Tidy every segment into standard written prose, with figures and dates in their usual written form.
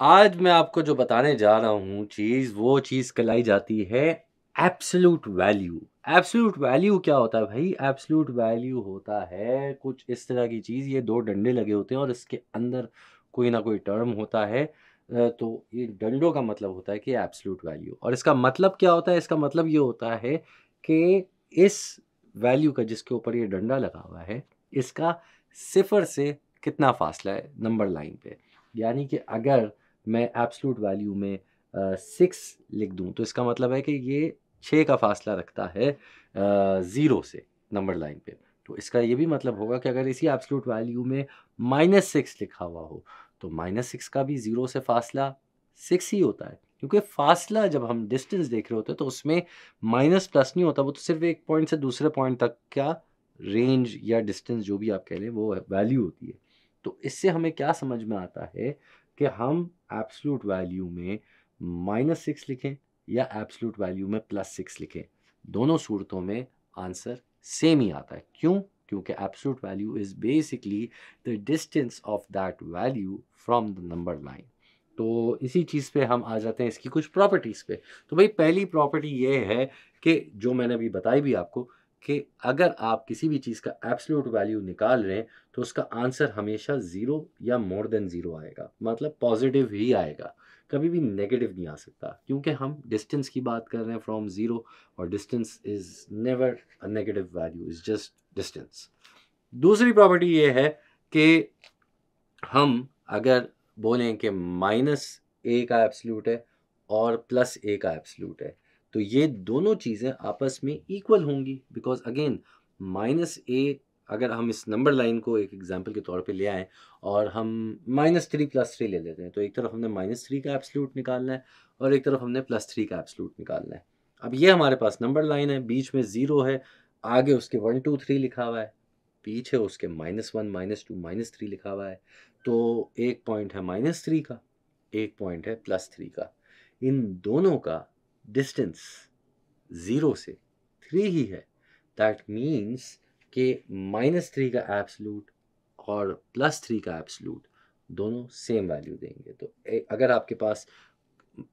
आज मैं आपको जो बताने जा रहा हूँ वो चीज़ कहलाई जाती है एब्सोल्यूट वैल्यू। एब्सोल्यूट वैल्यू क्या होता है भाई? एब्सोल्यूट वैल्यू होता है कुछ इस तरह की चीज़, ये 2 डंडे लगे होते हैं और इसके अंदर कोई ना कोई टर्म होता है। तो ये डंडों का मतलब होता है कि एब्सोल्यूट वैल्यू, और इसका मतलब क्या होता है? इसका मतलब ये होता है कि इस वैल्यू का जिसके ऊपर ये डंडा लगा हुआ है, इसका सिफ़र से कितना फ़ासला है नंबर लाइन पे। यानी कि अगर मैं एब्सोल्यूट वैल्यू में 6 लिख दूँ तो इसका मतलब है कि ये 6 का फ़ासला रखता है 0 से नंबर लाइन पे। तो इसका ये भी मतलब होगा कि अगर इसी एब्सोल्यूट वैल्यू में -6 लिखा हुआ हो, तो -6 का भी 0 से फ़ासला 6 ही होता है। क्योंकि फ़ासला जब हम डिस्टेंस देख रहे होते हैं तो उसमें माइनस प्लस नहीं होता, वो तो सिर्फ़ एक पॉइंट से दूसरे पॉइंट तक का रेंज या डिस्टेंस जो भी आप कह लें वो वैल्यू होती है। तो इससे हमें क्या समझ में आता है कि हम एब्सोल्यूट वैल्यू में -6 लिखें या एब्सोल्यूट वैल्यू में +6 लिखें, दोनों सूरतों में आंसर सेम ही आता है। क्यों? क्योंकि absolute value is basically the distance of that value from the number line. तो इसी चीज़ पे हम आ जाते हैं इसकी कुछ प्रॉपर्टीज़ पे। तो भाई पहली प्रॉपर्टी ये है कि जो मैंने अभी बताई भी आपको, कि अगर आप किसी भी चीज़ का एब्सोल्यूट वैल्यू निकाल रहे हैं तो उसका आंसर हमेशा 0 या मोर देन 0 आएगा, मतलब पॉजिटिव ही आएगा, कभी भी नेगेटिव नहीं आ सकता, क्योंकि हम डिस्टेंस की बात कर रहे हैं फ्रॉम 0, और distance is never a negative value, is just distance. दूसरी प्रॉपर्टी ये है कि हम अगर बोलें कि -a का एब्सोल्यूट है और +a का एब्सोल्यूट है, तो ये दोनों चीज़ें आपस में इक्वल होंगी, बिकॉज़ अगेन -a, अगर हम इस नंबर लाइन को एक एग्जांपल के तौर पे ले आएँ और हम -3 +3 ले लेते हैं, तो एक तरफ हमने -3 का एब्सोल्यूट निकालना है और एक तरफ हमने +3 का एब्सोल्यूट निकालना है। अब ये हमारे पास नंबर लाइन है, बीच में 0 है, आगे उसके 1 2 3 लिखा हुआ है, पीछे उसके -1 -2 -3 लिखा हुआ है। तो एक पॉइंट है -3 का, एक पॉइंट है +3 का। इन दोनों का डिस्टेंस 0 से 3 ही है। दैट मीन्स कि -3 का एब्सोल्यूट और +3 का एब्सोल्यूट दोनों सेम वैल्यू देंगे। तो अगर आपके पास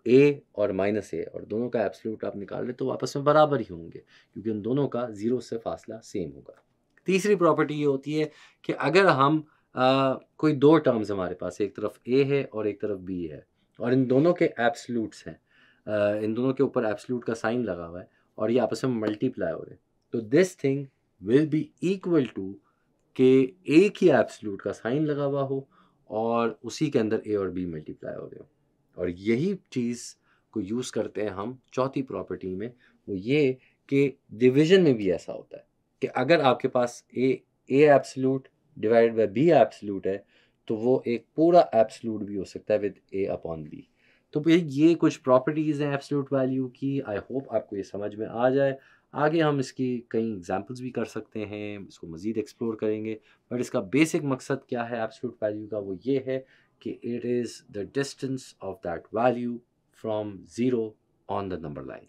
a और -a और दोनों का एब्सोल्यूट आप निकाल लें तो आपस में बराबर ही होंगे, क्योंकि उन दोनों का 0 से फासला सेम होगा। तीसरी प्रॉपर्टी ये होती है कि अगर हम कोई 2 टर्म्स हमारे पास, एक तरफ a है और एक तरफ b है, और इन दोनों के एब्सोल्यूट्स हैं, इन दोनों के ऊपर एब्सोल्यूट का साइन लगा हुआ है और ये आपस में मल्टीप्लाई हो रहे हैं, तो this thing will be equal to कि एक ही एब्सोल्यूट का साइन लगा हुआ हो और उसी के अंदर a और b मल्टीप्लाई हो रहे हो। और यही चीज़ को यूज़ करते हैं हम चौथी प्रॉपर्टी में, वो ये कि डिवीज़न में भी ऐसा होता है कि अगर आपके पास a absolute divided by b absolute है, तो वो एक पूरा एब्सोल्यूट भी हो सकता है विद a अपॉन b। तो भई ये कुछ प्रॉपर्टीज़ हैं एब्सोल्यूट वैल्यू की। आई होप आपको ये समझ में आ जाए। आगे हम इसकी कई एग्जांपल्स भी कर सकते हैं, इसको मज़ीद एक्सप्लोर करेंगे, बट इसका बेसिक मकसद क्या है एब्सोल्यूट वैल्यू का, वो ये है कि it is the distance of that value from 0 on the number line.